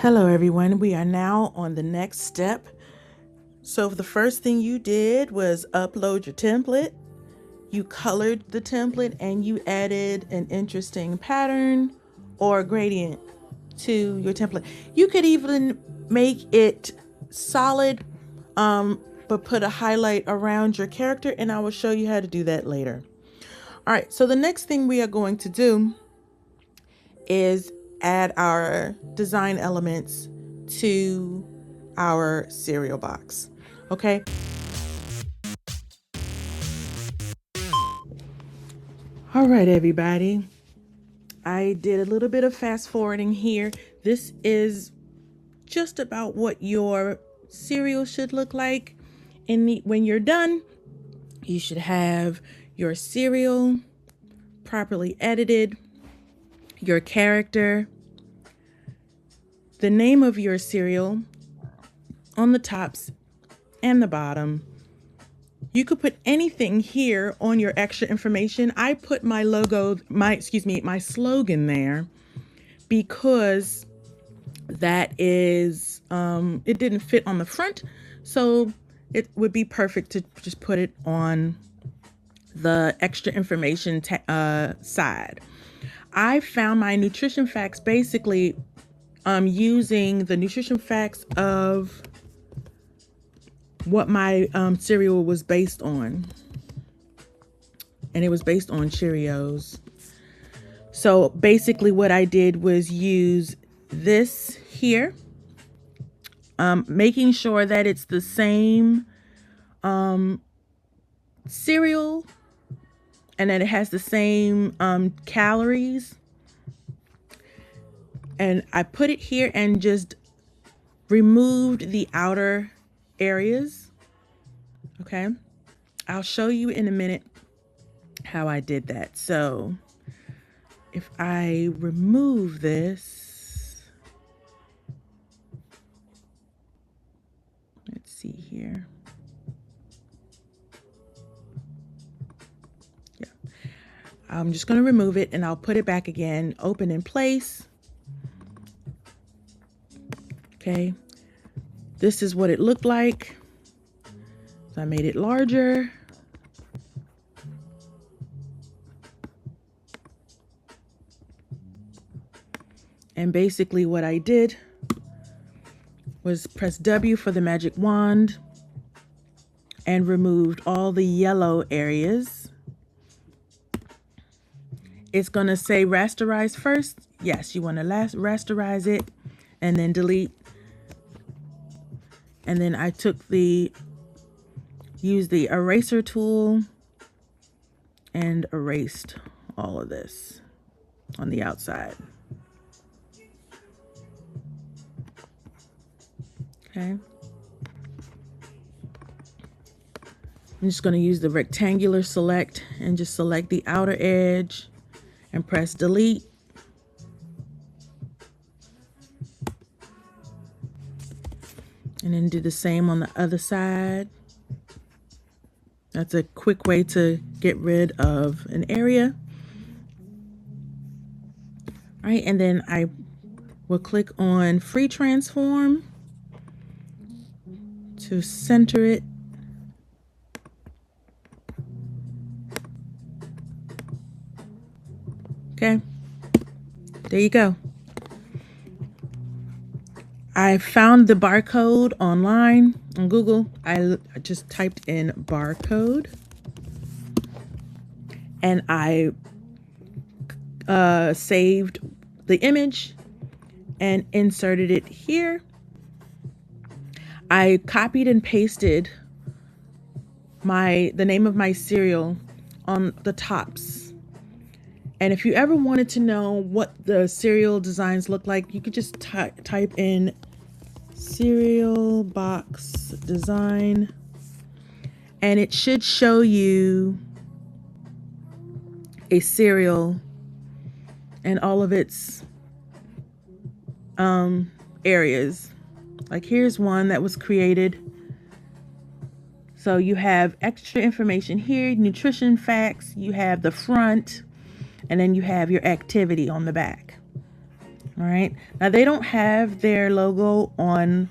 Hello everyone, we are now on the next step. So the first thing you did was upload your template. You colored the template and you added an interesting pattern or gradient to your template. You could even make it solid, but put a highlight around your character, and I will show you how to do that later. All right, so the next thing we are going to do is add our design elements to our cereal box. Okay. All right, everybody. I did a little bit of fast forwarding here. This is just about what your cereal should look like. When you're done, you should have your cereal properly edited, your character, the name of your cereal on the tops and the bottom. You could put anything here on your extra information. I put my my slogan there because that is, it didn't fit on the front. So it would be perfect to just put it on the extra information side. I found my nutrition facts basically using the nutrition facts of what my cereal was based on. And it was based on Cheerios. So basically what I did was use this here, making sure that it's the same cereal and that it has the same calories. And I put it here and just removed the outer areas. Okay. I'll show you in a minute how I did that. So if I remove this, let's see here. Yeah. I'm just going to remove it and I'll put it back again, open in place. Okay. This is what it looked like. So I made it larger. And basically what I did was press W for the magic wand and removed all the yellow areas. It's going to say rasterize first. Yes, you want to rasterize it and then delete. And then I used the eraser tool and erased all of this on the outside. Okay. I'm just going to use the rectangular select and just select the outer edge and press delete. And then do the same on the other side. That's a quick way to get rid of an area. All right, and then I will click on free transform to center it. Okay, there you go. I found the barcode online on Google. I just typed in barcode and I saved the image and inserted it here. I copied and pasted the name of my cereal on the tops. And if you ever wanted to know what the cereal designs look like, you could just type in cereal box design and it should show you a cereal and all of its areas. Like here's one that was created. So you have extra information here, nutrition facts, you have the front, and then you have your activity on the back. All right. Now they don't have their logo on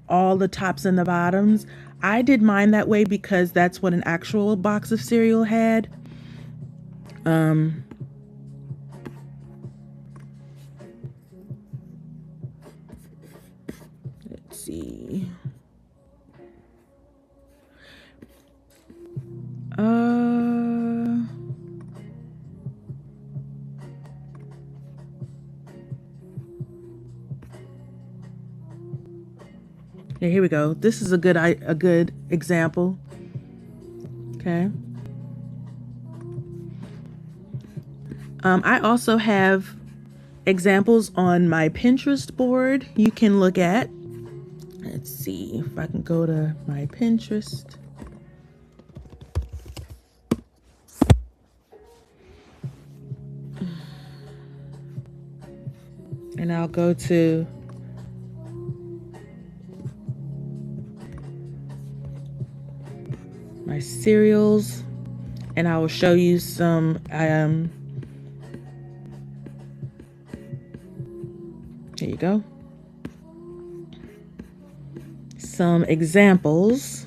all the tops and the bottoms. I did mine that way because that's what an actual box of cereal had. Let's see. Yeah, here we go. This is a good example. Okay. I also have examples on my Pinterest board you can look at. Let's see if I can go to my Pinterest. And I'll go to my cereals and I will show you some here you go. Some examples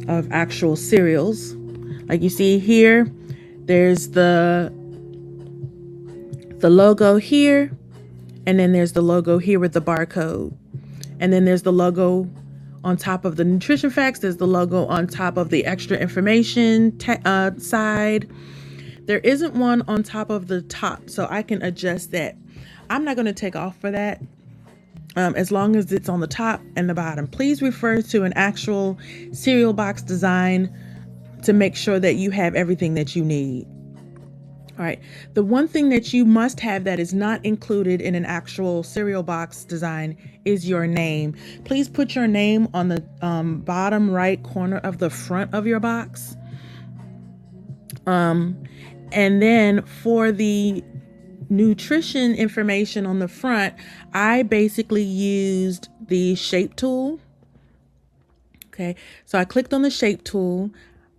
of actual cereals. Like you see here, there's the logo here, and then there's the logo here with the barcode. And then there's the logo on top of the nutrition facts. There's the logo on top of the extra information side. There isn't one on top of the top, so I can adjust that. I'm not going to take off for that. As long as it's on the top and the bottom. Please refer to an actual cereal box design to make sure that you have everything that you need. All right. The one thing that you must have that is not included in an actual cereal box design is your name. Please put your name on the bottom right corner of the front of your box. And then for the nutrition information on the front, I basically used the shape tool. Okay, so I clicked on the shape tool.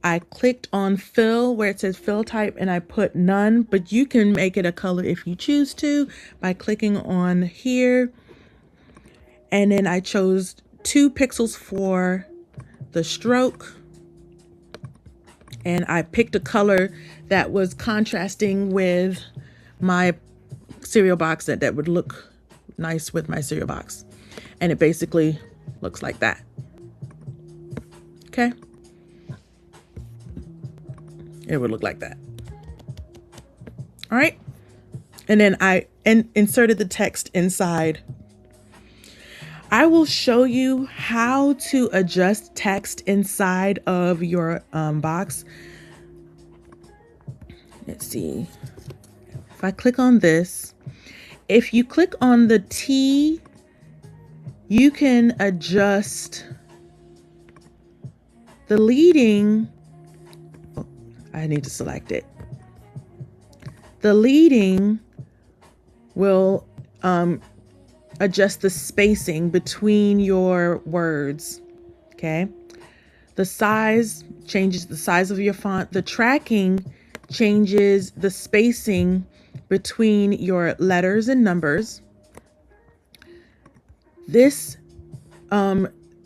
I clicked on fill where it says fill type and I put none, but you can make it a color if you choose to by clicking on here. And then I chose 2 pixels for the stroke. And I picked a color that was contrasting with my cereal box that would look nice with my cereal box. And it basically looks like that. Okay. It would look like that. All right. And then I inserted the text inside. I will show you how to adjust text inside of your box. Let's see. If I click on this, if you click on the T, you can adjust the leading. Oh, I need to select it. The leading will adjust the spacing between your words. Okay. The size changes the size of your font. The tracking changes the spacing between your letters and numbers. This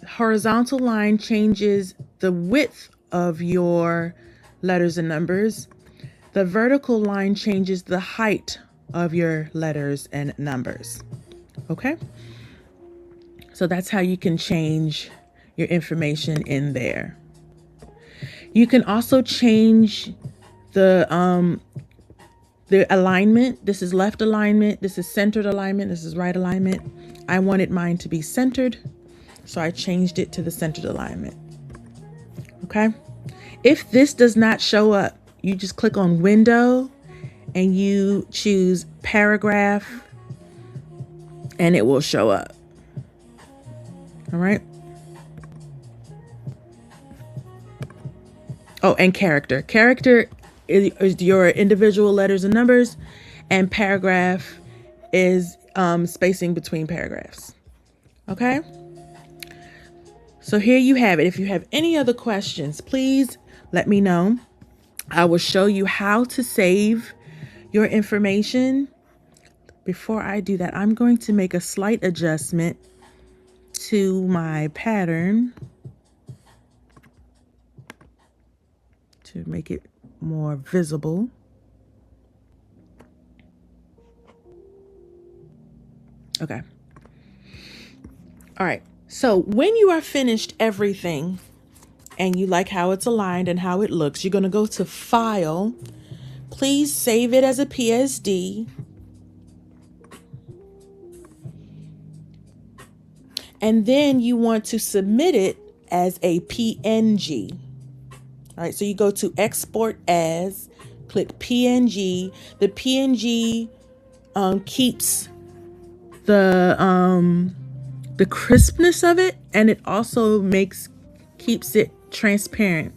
horizontal line changes the width of your letters and numbers. The vertical line changes the height of your letters and numbers. Okay? So that's how you can change your information in there. You can also change the alignment. This is left alignment. This is centered alignment. This is right alignment. I wanted mine to be centered, so I changed it to the centered alignment. Okay. If this does not show up, you just click on window and you choose paragraph and it will show up. All right. Oh, and character. Character is your individual letters and numbers, and paragraph is spacing between paragraphs. Okay. So here you have it. If you have any other questions, please let me know. I will show you how to save your information before I do that, I'm going to make a slight adjustment to my pattern to make it more visible. Okay. All right. So when you are finished everything and you like how it's aligned and how it looks, you're going to go to File. Please save it as a PSD. And then you want to submit it as a PNG. All right, so you go to Export As, click PNG. The PNG keeps the crispness of it, and it also keeps it transparent.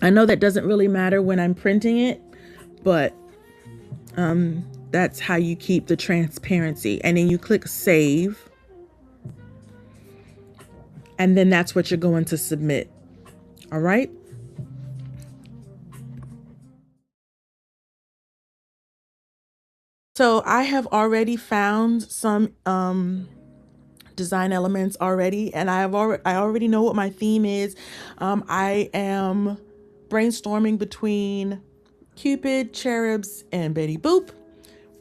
I know that doesn't really matter when I'm printing it, but that's how you keep the transparency. And then you click Save, and then that's what you're going to submit. All right. So I have already found some design elements already, and I already know what my theme is. I am brainstorming between Cupid, Cherubs, and Betty Boop,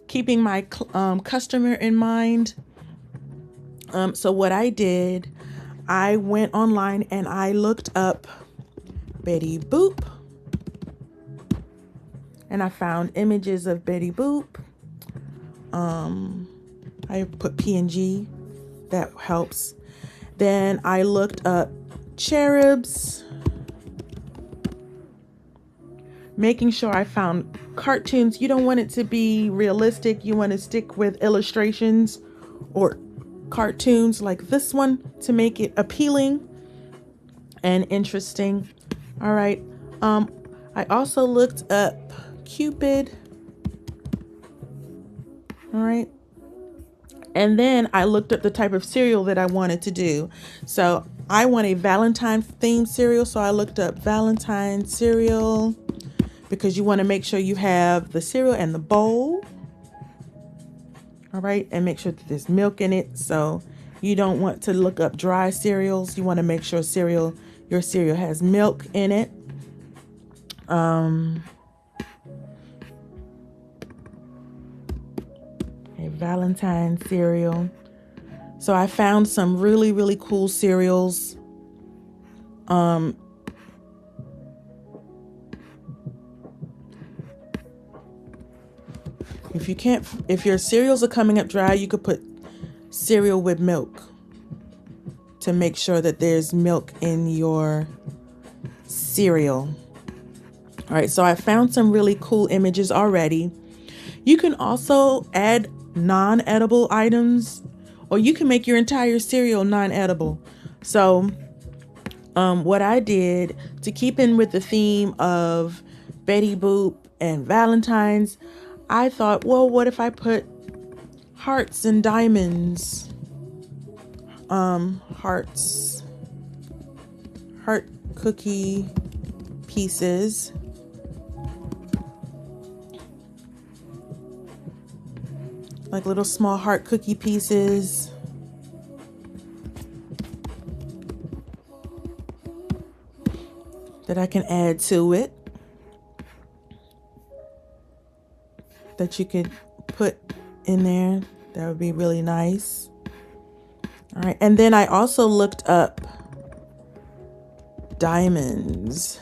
keeping my customer in mind. So what I did, I went online and I looked up Betty Boop, and I found images of Betty Boop. I put PNG, that helps. Then I looked up Cherubs, making sure I found cartoons. You don't want it to be realistic. You want to stick with illustrations or cartoons like this one to make it appealing and interesting. All right. I also looked up Cupid. All right. And then I looked up the type of cereal that I wanted to do. So I want a Valentine themed cereal. So I looked up Valentine cereal, because you want to make sure you have the cereal and the bowl. All right. And make sure that there's milk in it. So you don't want to look up dry cereals. You want to make sure your cereal has milk in it. A Valentine cereal. So I found some really, really cool cereals. If your cereals are coming up dry, you could put cereal with milk to make sure that there's milk in your cereal. All right, so I found some really cool images already. You can also add non-edible items, or you can make your entire cereal non-edible. So what I did to keep in with the theme of Betty Boop and Valentine's, I thought, well, what if I put hearts and diamonds? Heart cookie pieces. Like little small heart cookie pieces. That I can add to it. That you could put in there. That would be really nice. All right. And then I also looked up diamonds.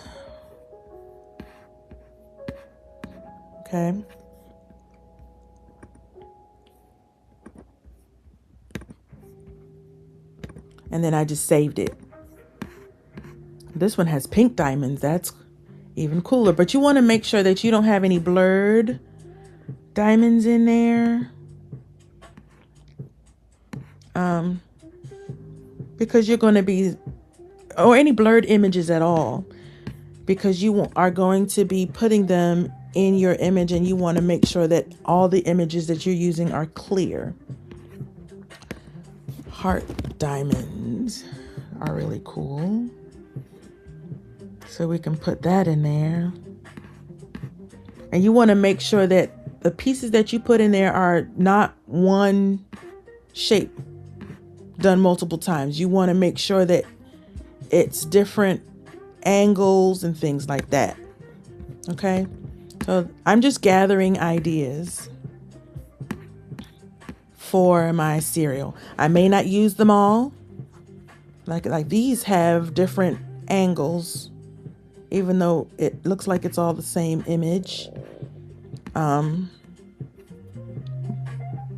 Okay. And then I just saved it. This one has pink diamonds. That's even cooler. But you want to make sure that you don't have any blurred diamonds in there. Because you're going to be, or any blurred images at all. Because you are going to be putting them in your image, and you want to make sure that all the images that you're using are clear. Heart diamonds are really cool. So we can put that in there. And you want to make sure that the pieces that you put in there are not one shape done multiple times. You want to make sure that it's different angles and things like that. Okay, so I'm just gathering ideas for my cereal. I may not use them all. Like these have different angles, even though it looks like it's all the same image.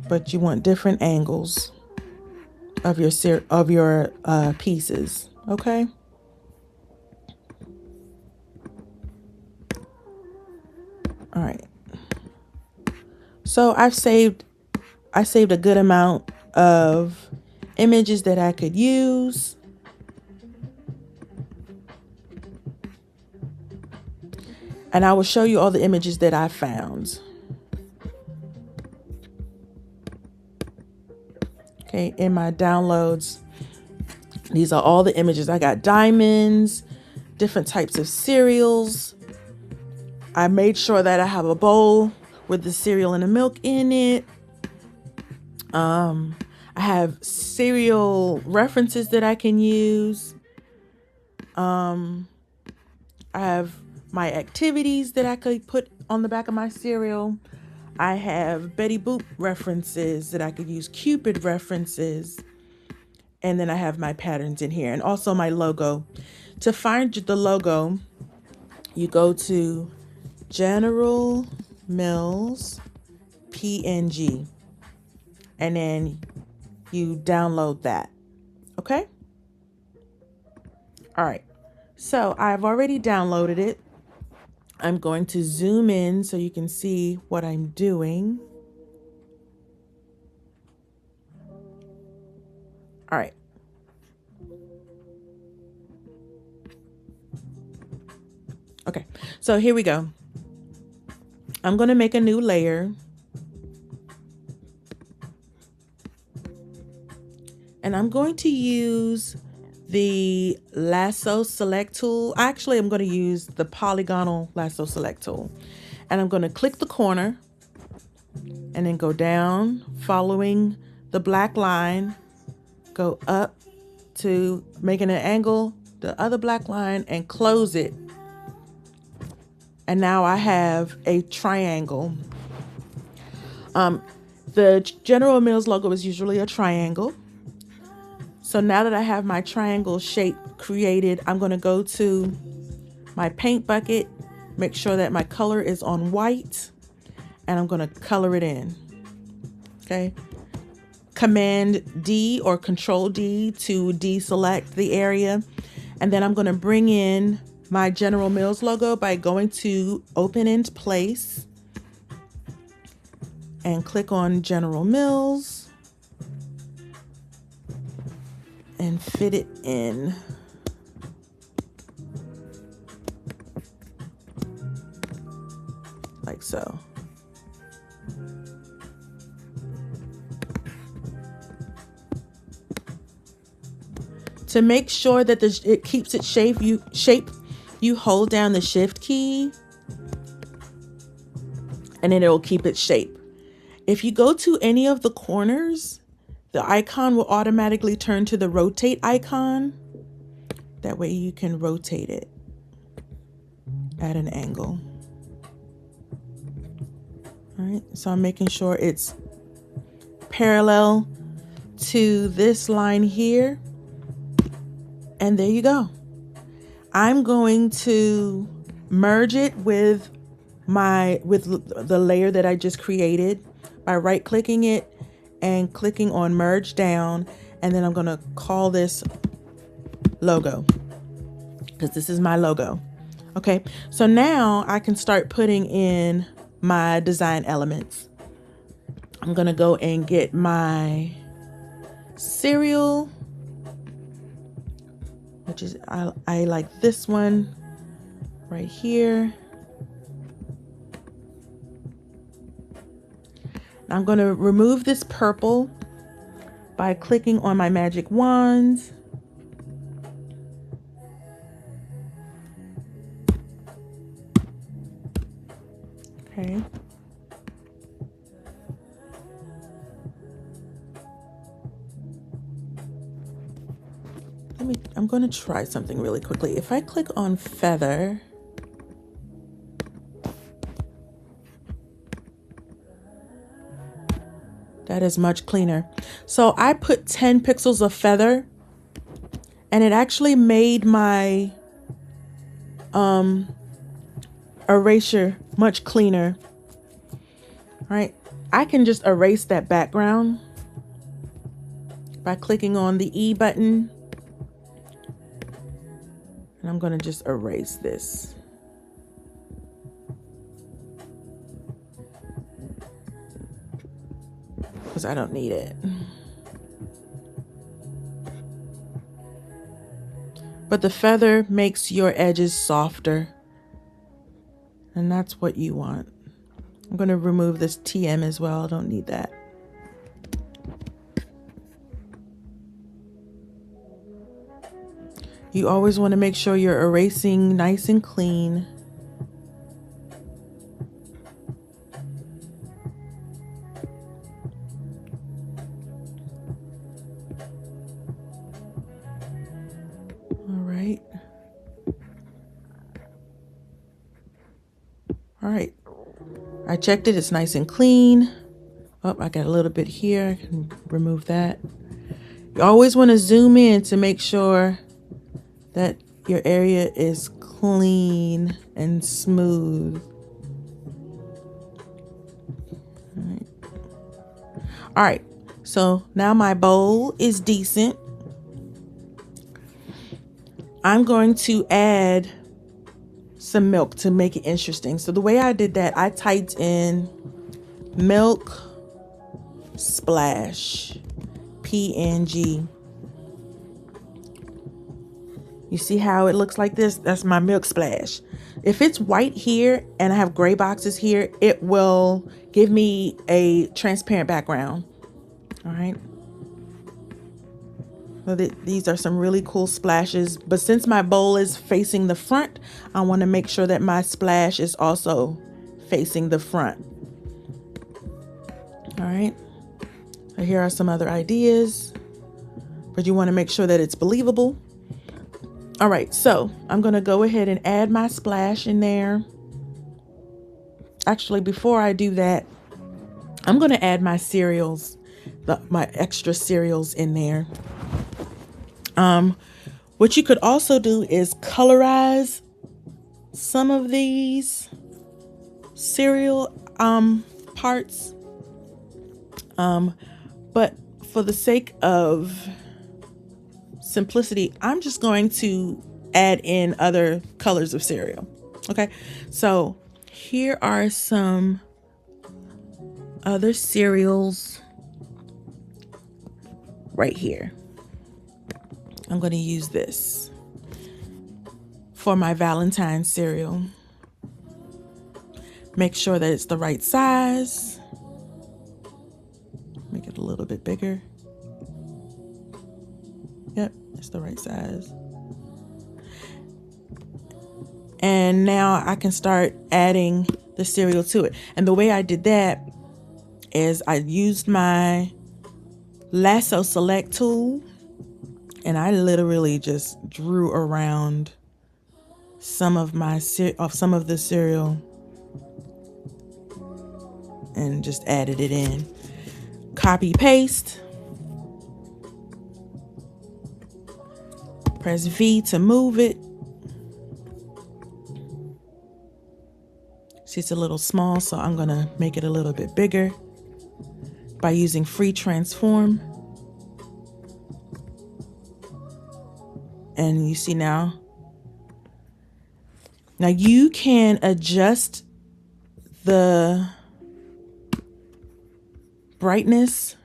But you want different angles of your pieces. Okay. All right. So I saved a good amount of images that I could use. And I will show you all the images that I found. Okay, in my downloads, these are all the images. I got diamonds, different types of cereals. I made sure that I have a bowl with the cereal and the milk in it. I have cereal references that I can use. I have my activities that I could put on the back of my cereal. I have Betty Boop references that I could use, Cupid references. And then I have my patterns in here and also my logo. To find the logo, you go to General Mills PNG and then you download that. Okay? All right. So I've already downloaded it. I'm going to zoom in so you can see what I'm doing. All right. Okay, so here we go. I'm going to make a new layer. And I'm going to use the lasso select tool. Actually, I'm going to use the polygonal lasso select tool. And I'm going to click the corner and then go down, following the black line, go up to making an angle, the other black line, and close it. And now I have a triangle. The General Mills logo is usually a triangle. So now that I have my triangle shape created, I'm going to go to my paint bucket, make sure that my color is on white, and I'm going to color it in. Okay. Command D or Control D to deselect the area. And then I'm going to bring in my General Mills logo by going to Open in Place and click on General Mills and fit it in. Like so. To make sure that it keeps its shape, you hold down the Shift key and then it will keep its shape. If you go to any of the corners, the icon will automatically turn to the rotate icon. That way you can rotate it at an angle. All right, so I'm making sure it's parallel to this line here. And there you go. I'm going to merge it with the layer that I just created by right clicking it and clicking on merge down. And then I'm going to call this logo because this is my logo. Okay, so now I can start putting in my design elements. I'm going to go and get my cereal, which is, I like this one right here. I'm going to remove this purple by clicking on my magic wand. Okay. I'm going to try something really quickly. If I click on feather, that is much cleaner. So I put 10 pixels of feather and it actually made my erasure much cleaner. All right, I can just erase that background by clicking on the E button. And I'm going to just erase this. Because I don't need it. But the feather makes your edges softer. And that's what you want. I'm going to remove this TM as well. I don't need that. You always want to make sure you're erasing nice and clean. All right. I checked it. It's nice and clean. Oh, I got a little bit here. I can remove that. You always want to zoom in to make sure that your area is clean and smooth. All right. So now my bowl is decent. I'm going to add some milk to make it interesting. So the way I did that, I typed in milk splash, PNG. You see how it looks like this? That's my milk splash. If it's white here and I have gray boxes here, it will give me a transparent background. All right. So these are some really cool splashes, but since my bowl is facing the front, I want to make sure that my splash is also facing the front. All right. So here are some other ideas, but you want to make sure that it's believable. All right, so I'm going to go ahead and add my splash in there. Actually, before I do that, I'm going to add my cereals, my extra cereals in there. What you could also do is colorize some of these cereal parts. But for the sake of simplicity, I'm just going to add in other colors of cereal. Okay, so here are some other cereals right here. I'm going to use this for my Valentine's cereal. Make sure that it's the right size. Make it a little bit bigger. Yep, it's the right size. And now I can start adding the cereal to it. And the way I did that is I used my lasso select tool and I literally just drew around some of the cereal and just added it in. Copy paste. Press V to move it. See, it's a little small, so I'm gonna make it a little bit bigger by using free transform. And you see now you can adjust the brightness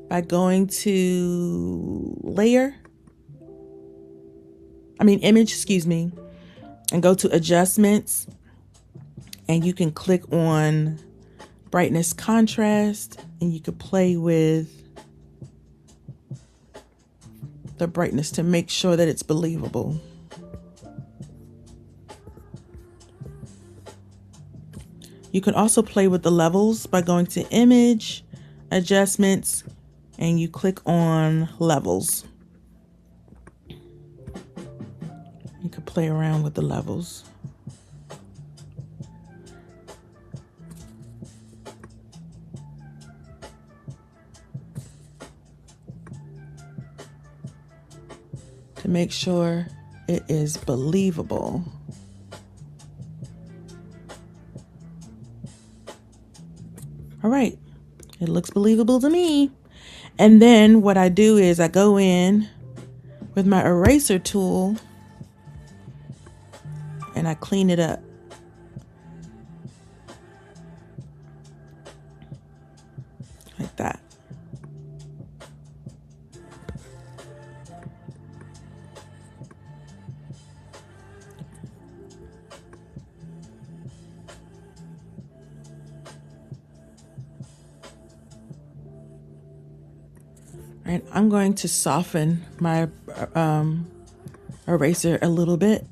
by going to image, and go to adjustments, and you can click on brightness contrast, and you could play with the brightness to make sure that it's believable. You can also play with the levels by going to image, adjustments, and you click on levels. You could play around with the levels. To make sure it is believable. All right, it looks believable to me. And then what I do is I go in with my eraser tool and I clean it up. Like that. And I'm going to soften my eraser a little bit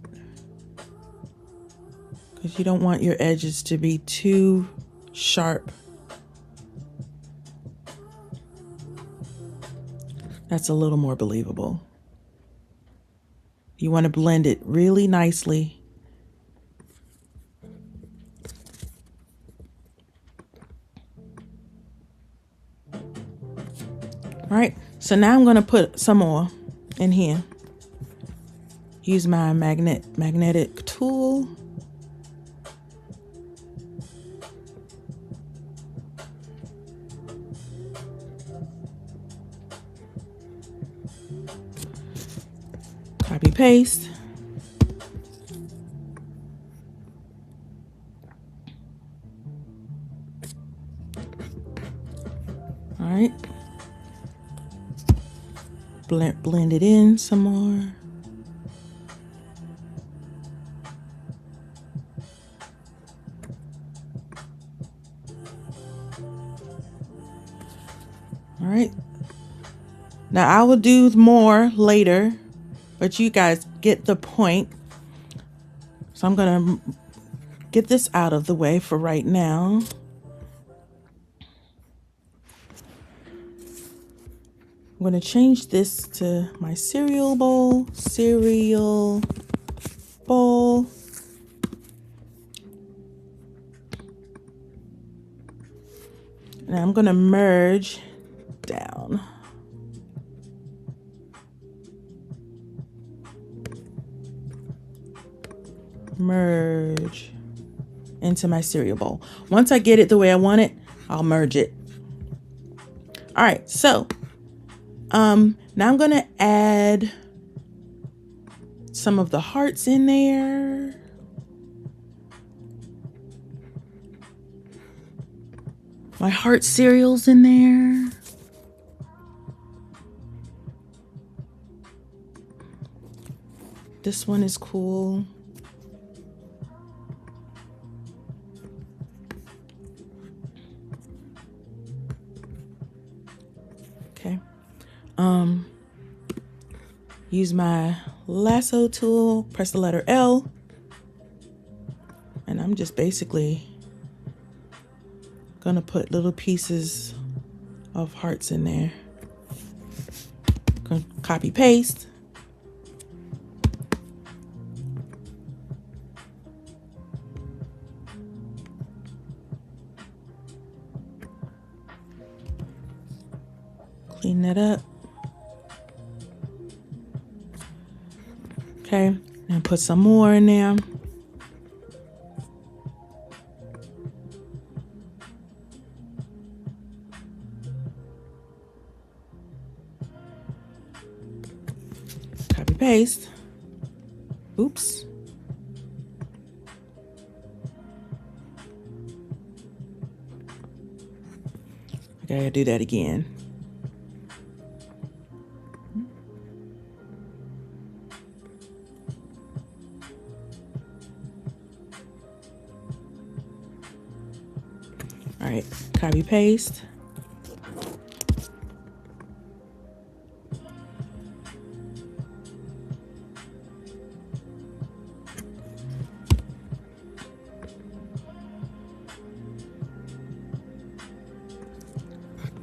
because you don't want your edges to be too sharp. That's a little more believable. You want to blend it really nicely. All right, so now I'm going to put some more in here. Use my magnetic tool. Copy paste. All right. Blend it in some more. All right. Now I will do more later, but you guys get the point. So I'm gonna get this out of the way for right now. I'm gonna change this to my cereal bowl. And I'm gonna merge down. Merge into my cereal bowl. Once I get it the way I want it, I'll merge it. All right, so now I'm gonna add some of the hearts in there. My heart cereals in there. This one is cool. Okay. Use my lasso tool, press the letter L, and I'm just basically gonna put little pieces of hearts in there. Gonna copy paste. Clean that up. Okay, and put some more in there. Copy paste. Oops. I gotta do that again. All right, copy paste.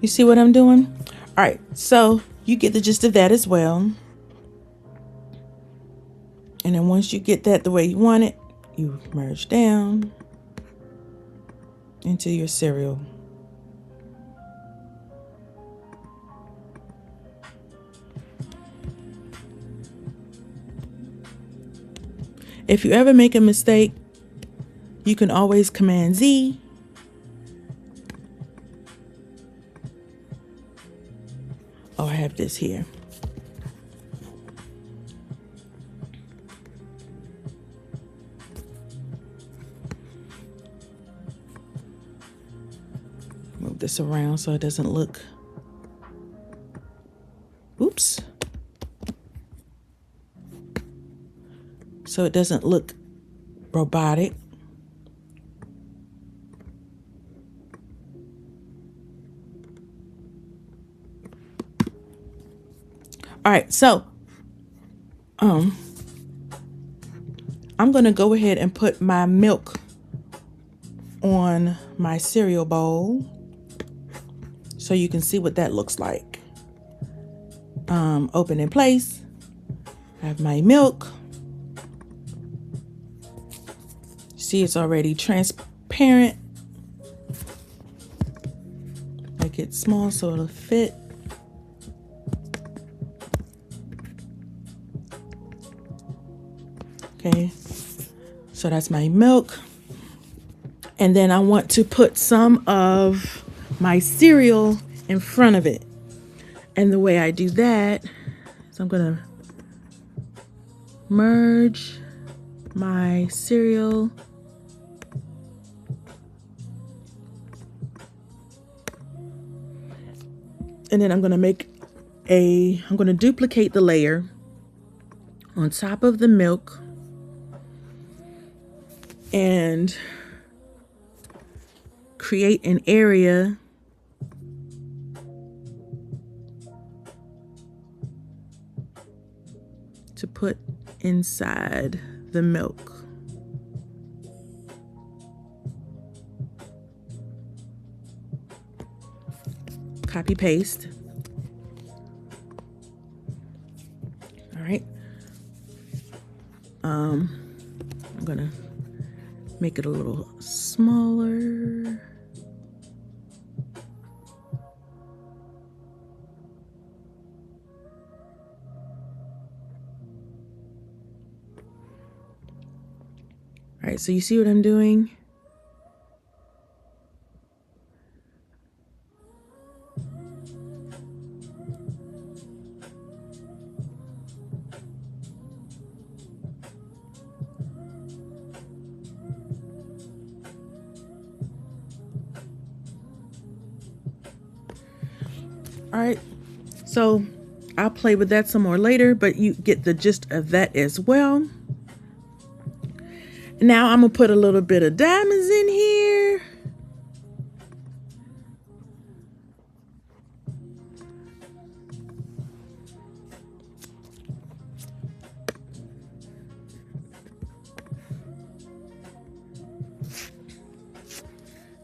You see what I'm doing? All right, so you get the gist of that as well. And then once once you get that the way you want it, you merge down into your cereal. If you ever make a mistake, you can always Command Z. Oh, I have this here. Move this around so it doesn't look, oops. So it doesn't look robotic. All right, so I'm gonna go ahead and put my milk on my cereal bowl so you can see what that looks like. Open in place. I have my milk. See, it's already transparent. Make it small so it'll fit. Okay, so that's my milk. And then I want to put some of my cereal in front of it. And the way I do that is I'm gonna merge my cereal and then I'm gonna duplicate the layer on top of the milk and create an area to put inside the milk. Copy paste. All right. I'm gonna make it a little smaller. All right, so you see what I'm doing? All right, so I'll play with that some more later, but you get the gist of that as well. Now I'm gonna put a little bit of diamonds in here.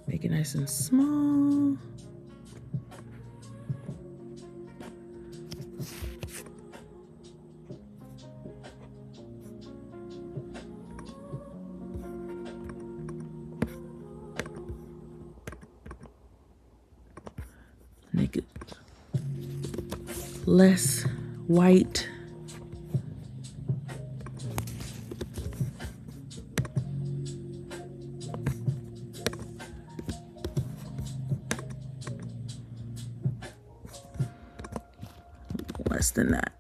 Make it nice and small. Make it less white. Less than that.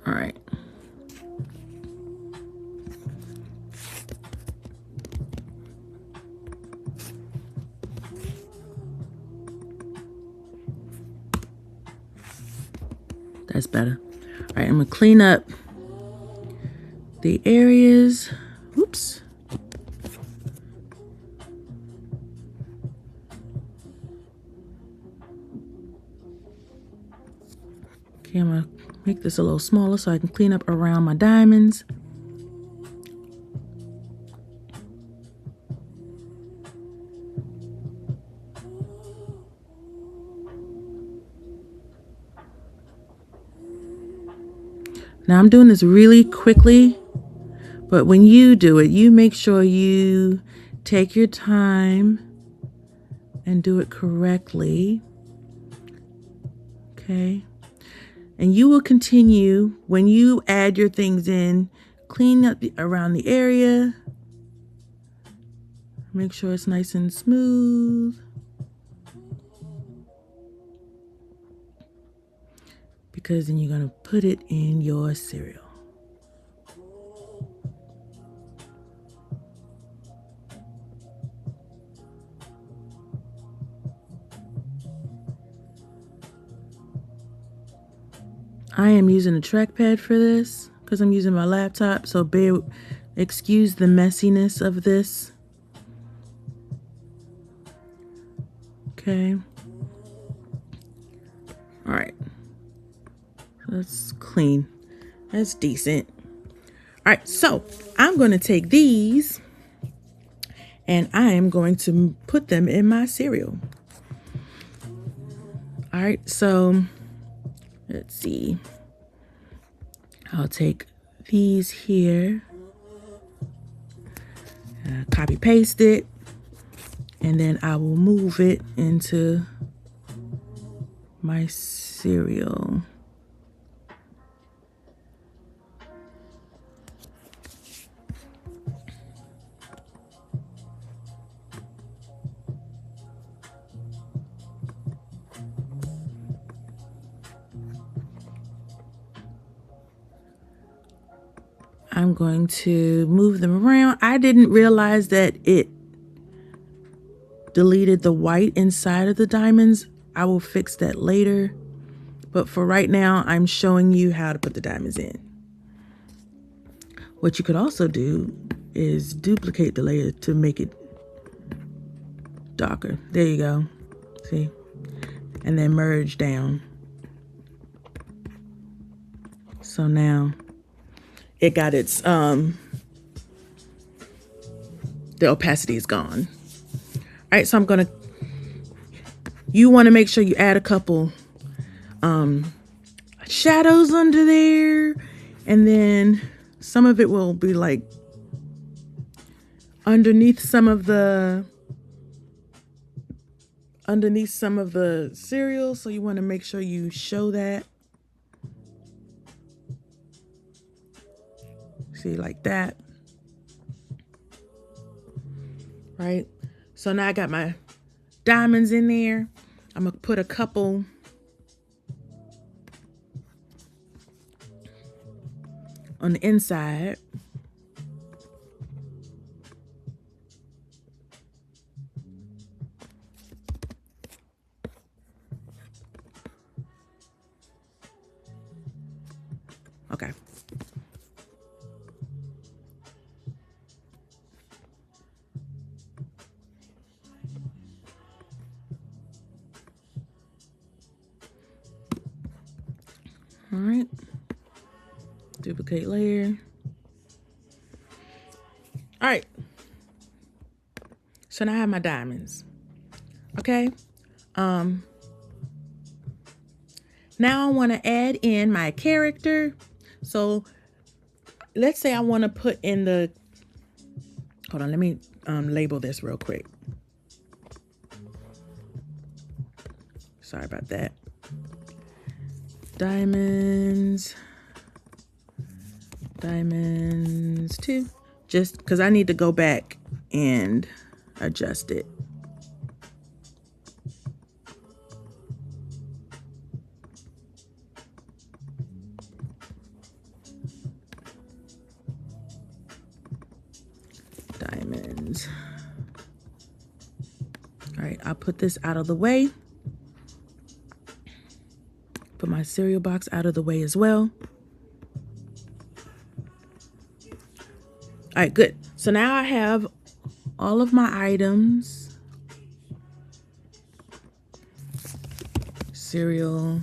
All right. That's better. All right, I'm gonna clean up the areas. Oops. Okay, I'm gonna make this a little smaller so I can clean up around my diamonds. Now I'm doing this really quickly, but when you do it, you make sure you take your time and do it correctly. Okay. And you will continue when you add your things in, clean up around the area. Make sure it's nice and smooth. Because then you're going to put it in your cereal. I am using a trackpad for this because I'm using my laptop, so excuse the messiness of this. Okay. All right. That's clean. That's decent. All right, so I'm going to take these and I am going to put them in my cereal. All right, so let's see. I'll take these here, copy paste it, and then I will move it into my cereal. I'm going to move them around. I didn't realize that it deleted the white inside of the diamonds. I will fix that later. But for right now, I'm showing you how to put the diamonds in. What you could also do is duplicate the layer to make it darker. There you go. See? And then merge down. So now it got its, the opacity is gone. All right, so you want to make sure you add a couple shadows under there, and then some of it will be like underneath some of the cereal, so you want to make sure you show that. See, like that. Right? So now I got my diamonds in there. I'm going to put a couple on the inside. Okay. All right. Duplicate layer. All right. So now I have my diamonds. Okay. Now I want to add in my character. So let's say I want to put in the, hold on, let me label this real quick. Sorry about that. Diamonds 2, just because I need to go back and adjust it. Diamonds. All right, I'll put this out of the way. Put my cereal box out of the way as well. All right, good. So now I have all of my items. Cereal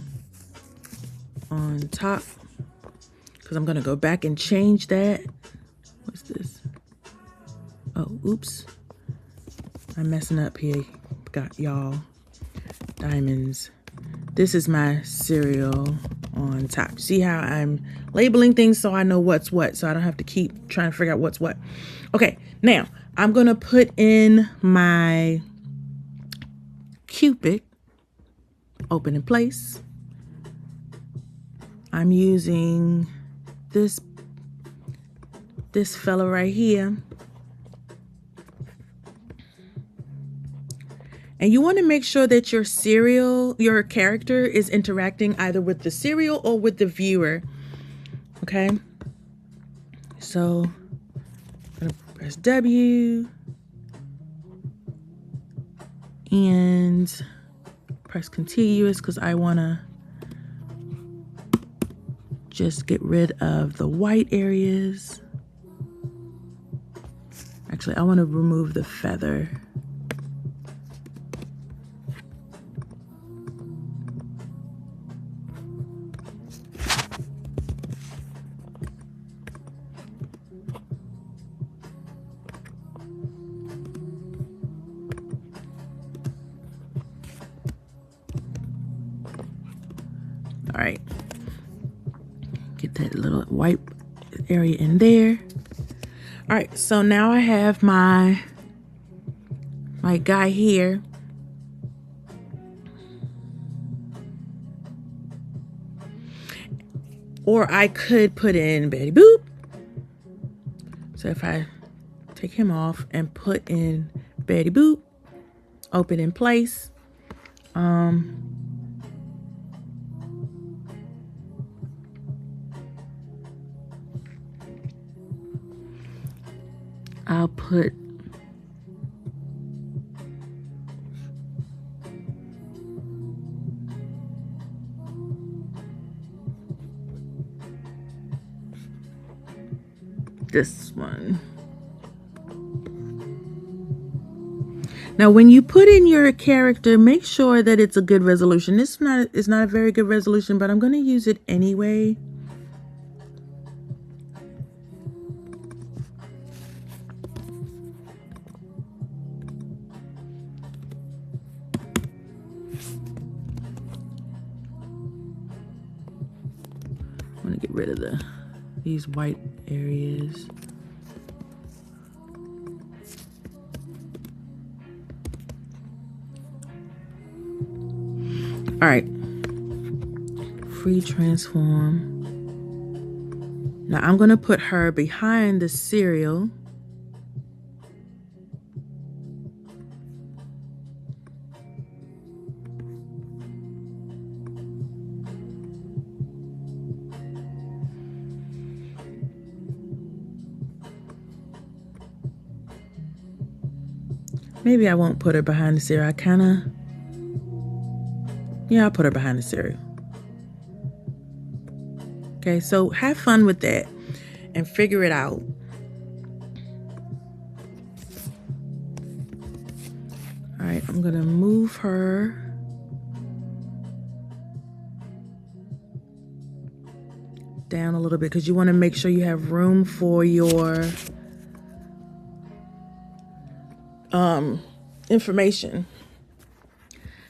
on top, because I'm going to go back and change that. What's this? Oh, oops. I'm messing up here. Got y'all. Diamonds. This is my cereal on top. See how I'm labeling things so I know what's what, so I don't have to keep trying to figure out what's what. Okay, now I'm going to put in my Cupid. Open in place. I'm using this fella right here. And you want to make sure that your character is interacting either with the cereal or with the viewer. Okay. So I'm going to press W and press continuous because I want to just get rid of the white areas. Actually, I want to remove the feather. All right, get that little white area in there. All right, so now I have my guy here. Or I could put in Betty Boop. So if I take him off and put in Betty Boop, open in place. I'll put this one. Now, when you put in your character, make sure that it's a good resolution. This is not a very good resolution, but I'm going to use it anyway. I want to get rid of these white areas. All right, free transform. Now I'm going to put her behind the cereal. Maybe I won't put her behind the cereal. I'll put her behind the cereal. Okay, so have fun with that and figure it out. All right, I'm gonna move her down a little bit because you want to make sure you have room for your information.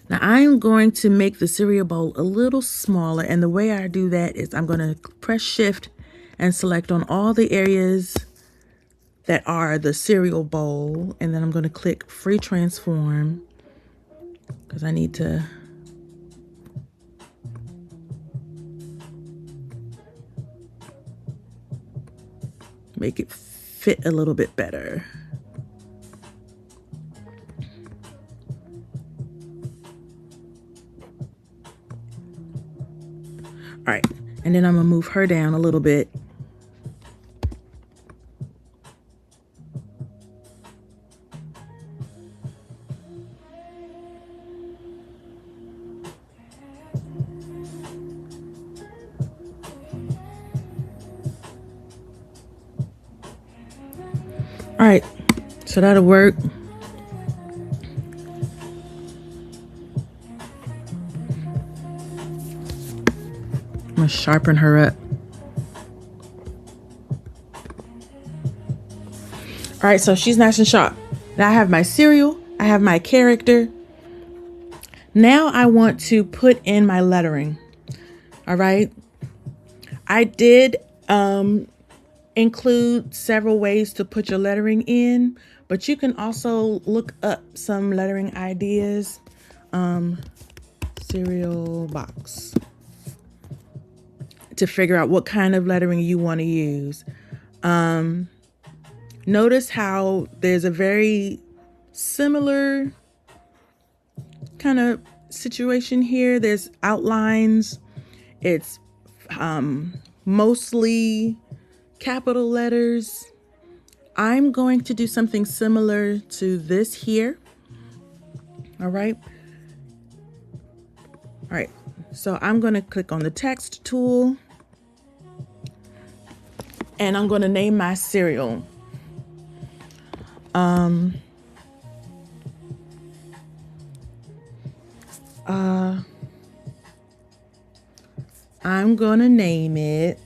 Now I'm going to make the cereal bowl a little smaller, and the way I do that is I'm going to press shift and select on all the areas that are the cereal bowl, and then I'm going to click free transform because I need to make it fit a little bit better. All right, and then I'm gonna move her down a little bit. All right, so that'll work. I'm gonna sharpen her up. All right, so she's nice and sharp. Now I have my cereal, I have my character. Now I want to put in my lettering. All right. I did include several ways to put your lettering in, but you can also look up some lettering ideas. Cereal box, to figure out what kind of lettering you want to use. Notice how there's a very similar kind of situation here. There's outlines. It's mostly capital letters. I'm going to do something similar to this here. All right. All right. So I'm going to click on the text tool and I'm going to name my cereal. I'm going to name it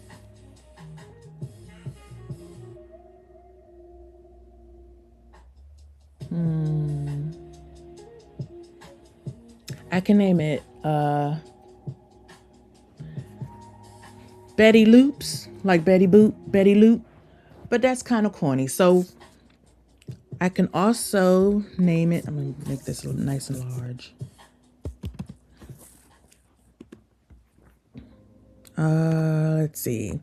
I can name it Betty Loops, like Betty Boop, Betty Loop, but that's kind of corny. So I can also name it, I'm going to make this nice and large. Let's see.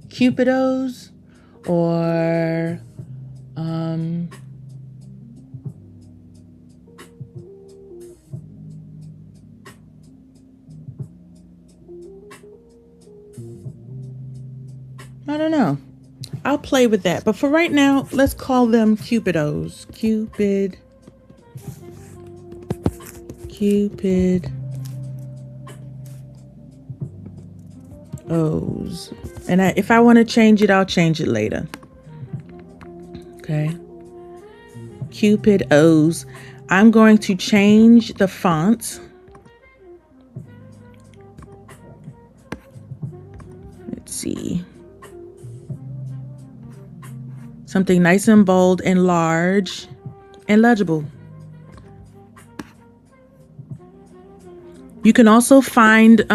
Cupidos, or I don't know. I'll play with that. But for right now, let's call them Cupidos. Cupid. O's. And if I want to change it, I'll change it later. Okay. Cupid O's. I'm going to change the font. Let's see. Something nice and bold and large and legible. You can also find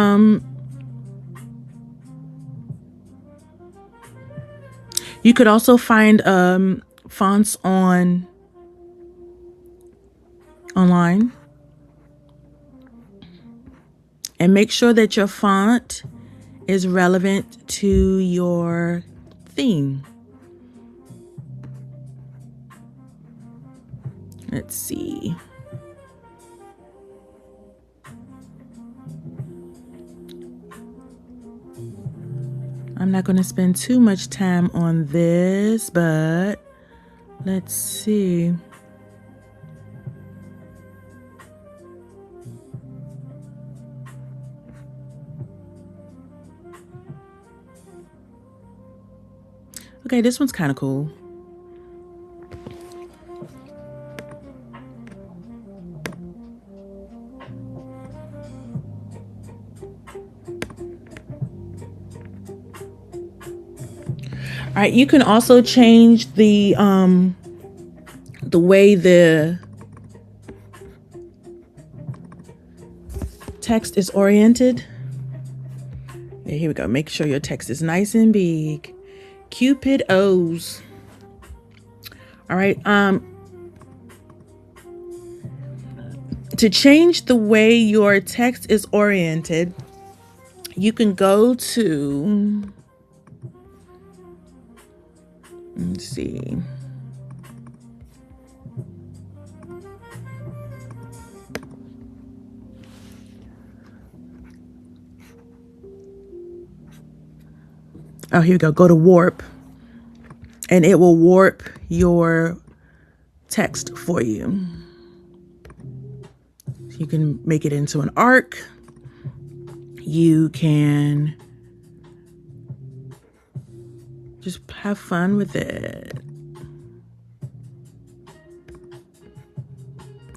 fonts online, and make sure that your font is relevant to your theme. Let's see. I'm not going to spend too much time on this, but let's see. Okay, this one's kind of cool. All right, you can also change the way the text is oriented. Yeah, here we go. Make sure your text is nice and big. Cupid O's. All right. To change the way your text is oriented, you can go to, let's see. Oh, here we go. Go to warp, and it will warp your text for you. You can make it into an arc. You can just have fun with it.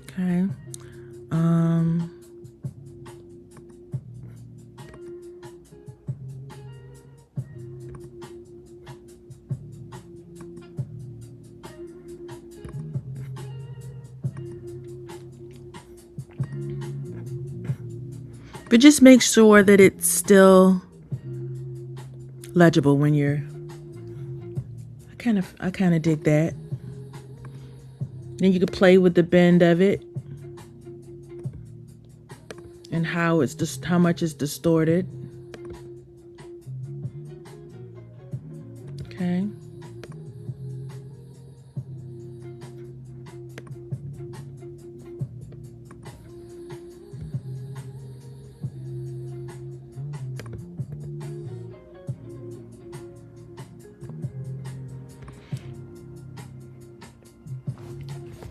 Okay. But just make sure that it's still legible when you're, I kind of dig that. Then you can play with the bend of it and how it's just how much is distorted. Okay.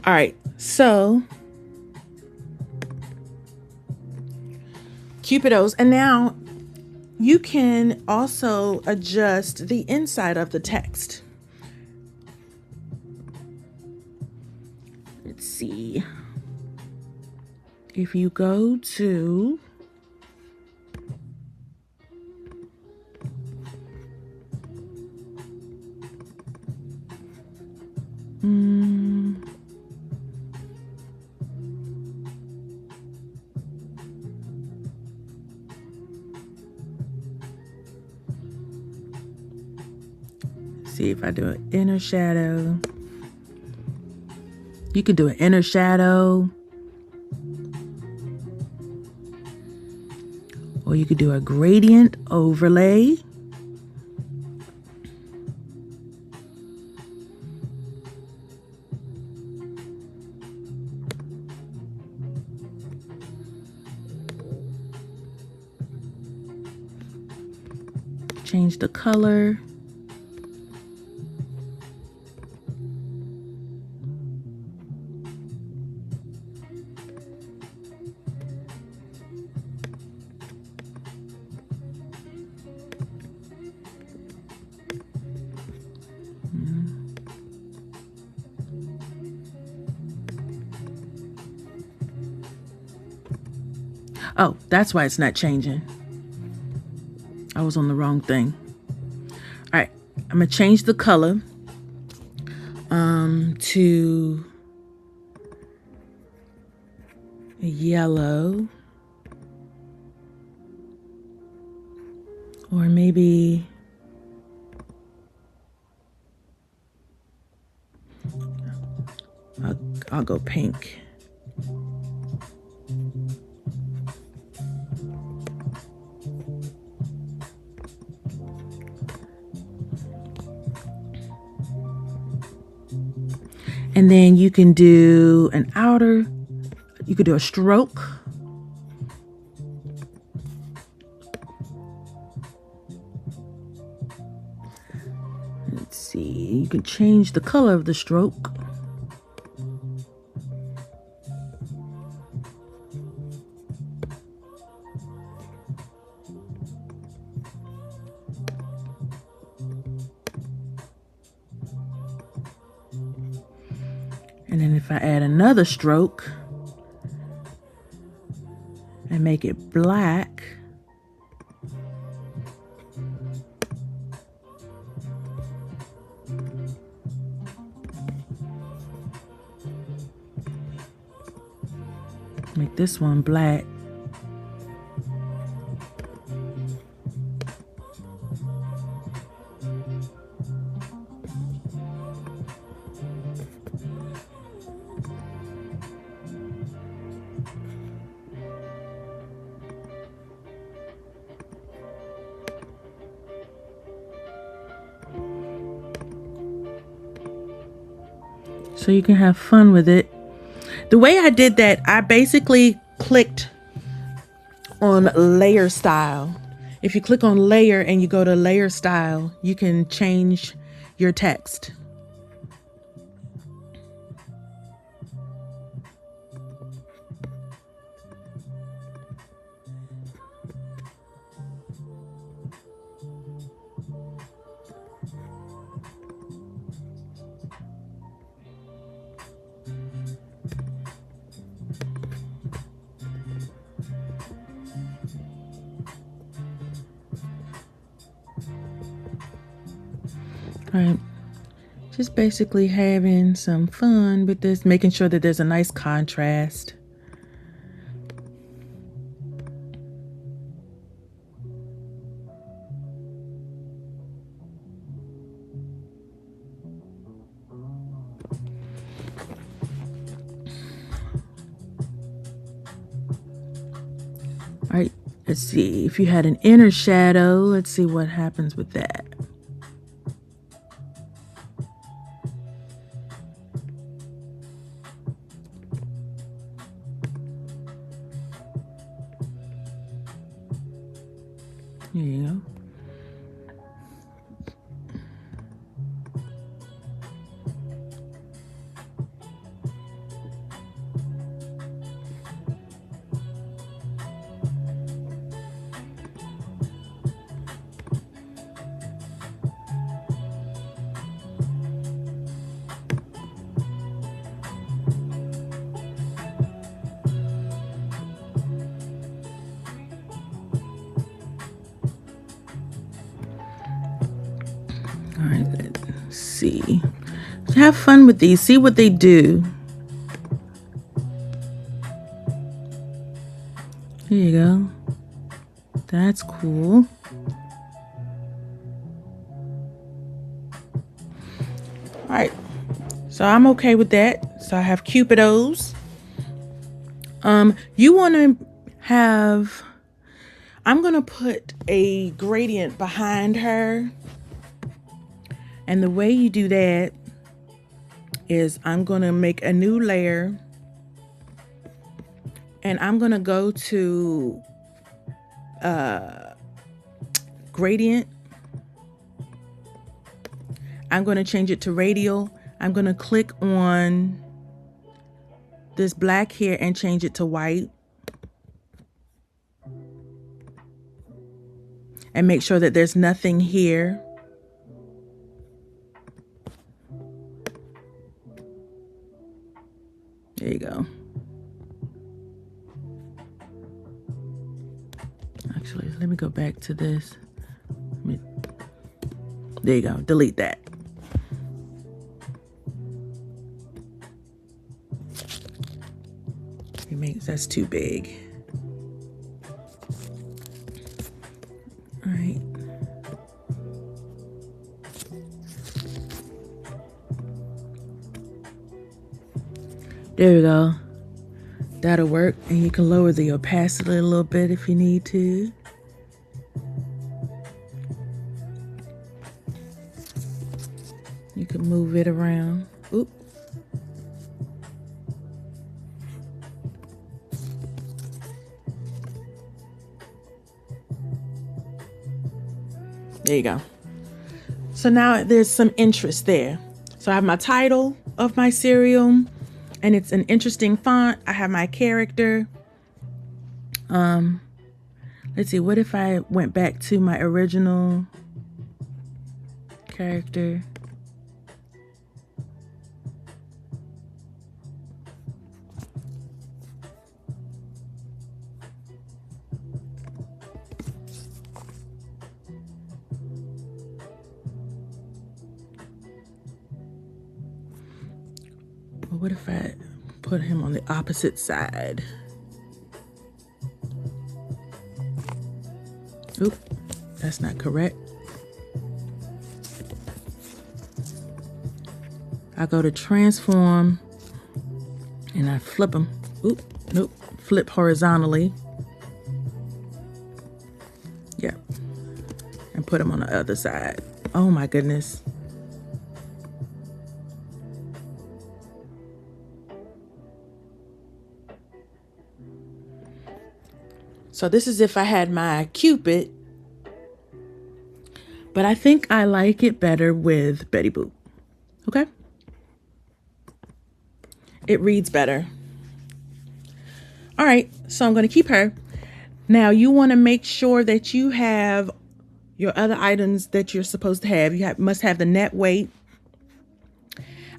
All right, so Cupidos, and now you can also adjust the inside of the text. Let's see. If you go to see if I do an inner shadow. You can do an inner shadow, or you could do a gradient overlay. Change the color. Oh, that's why it's not changing. I was on the wrong thing. All right, I'm gonna change the color to yellow, or maybe I'll go pink. And then you can do an outer, you could do a stroke. Let's see, you can change the color of the stroke. And then if I add another stroke and make it black, make this one black. So you can have fun with it. The way I did that, I basically clicked on layer style. If you click on layer and you go to layer style, you can change your text. All right. Just basically having some fun with this, making sure that there's a nice contrast. All right, let's see. If you had an inner shadow, let's see what happens with that. There you go. All right, let's see. Have fun with these. See what they do. There you go. That's cool. All right. So I'm okay with that. So I have Cupidos. You want to have, I'm going to put a gradient behind her. And the way you do that is I'm going to make a new layer. And I'm going to go to gradient. I'm going to change it to radial. I'm going to click on this black here and change it to white. And make sure that there's nothing here. There you go. Actually, let me go back to this. There you go. Delete that. That's too big. All right. There we go. That'll work. And you can lower the opacity a little bit if you need to. You can move it around. Oop. There you go. So now there's some interest there. So I have my title of my serial, and it's an interesting font. I have my character. Let's see, what if I went back to my original character? What if I put him on the opposite side? Oop, that's not correct. I go to transform and I flip him. Oop, nope, flip horizontally. Yep, and put him on the other side. Oh my goodness. So this is if I had my Cupid, but I think I like it better with Betty Boop. Okay? It reads better. All right, so I'm going to keep her. Now you want to make sure that you have your other items that you're supposed to have. You must have the net weight.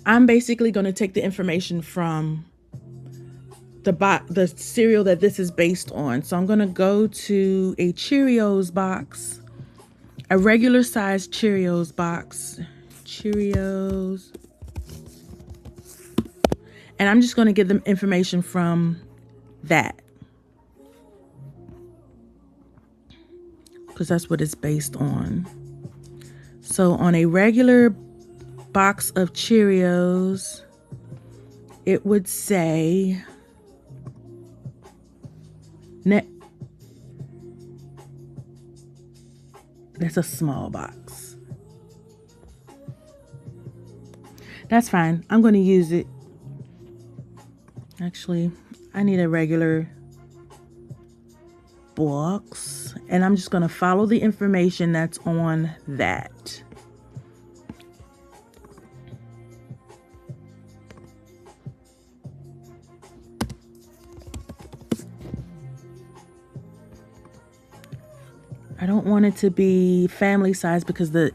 I'm basically going to take the information from the cereal that this is based on. So I'm going to go to a Cheerios box, a regular size Cheerios box, Cheerios. And I'm just going to get them information from that, because that's what it's based on. So on a regular box of Cheerios, it would say that's a small box. That's fine. I'm going to use it. Actually, I need a regular box, and I'm just going to follow the information that's on that. I don't want it to be family size because the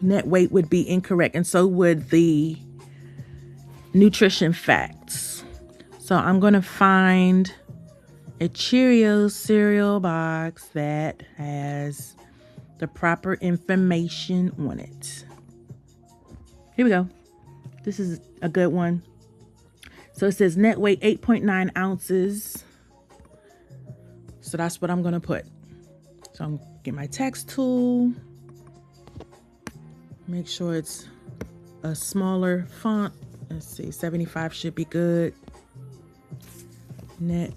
net weight would be incorrect, and so would the nutrition facts. So I'm going to find a Cheerios cereal box that has the proper information on it. Here we go. This is a good one. So it says net weight 8.9 ounces. So that's what I'm going to put. So I'm going to get my text tool. Make sure it's a smaller font. Let's see, 75 should be good. Net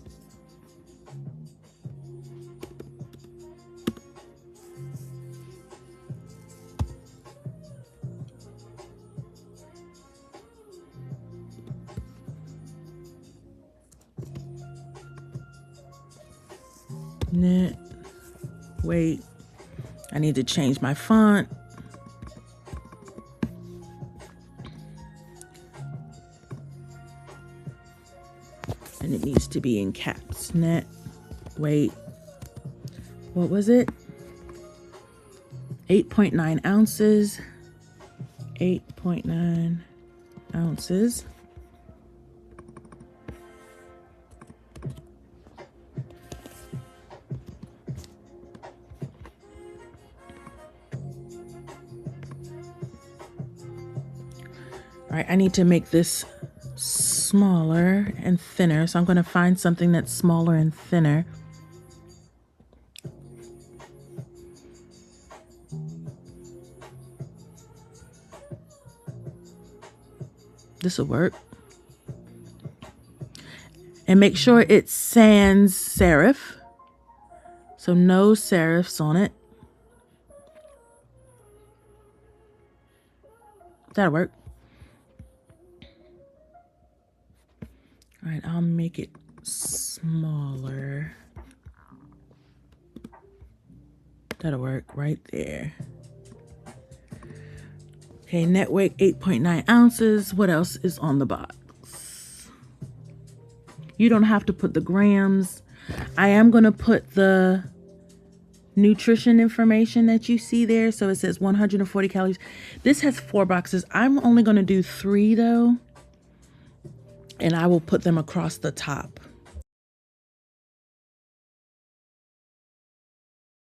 weight. I need to change my font. And it needs to be in caps. Net weight. What was it? 8.9 ounces. 8.9 ounces. All right, I need to make this smaller and thinner. So I'm going to find something that's smaller and thinner. This will work. And make sure it's sans serif. So no serifs on it. That'll work. All right, I'll make it smaller. That'll work right there. Okay, net weight 8.9 ounces. What else is on the box? You don't have to put the grams. I am going to put the nutrition information that you see there. So it says 140 calories. This has 4 boxes. I'm only going to do 3 though. And I will put them across the top.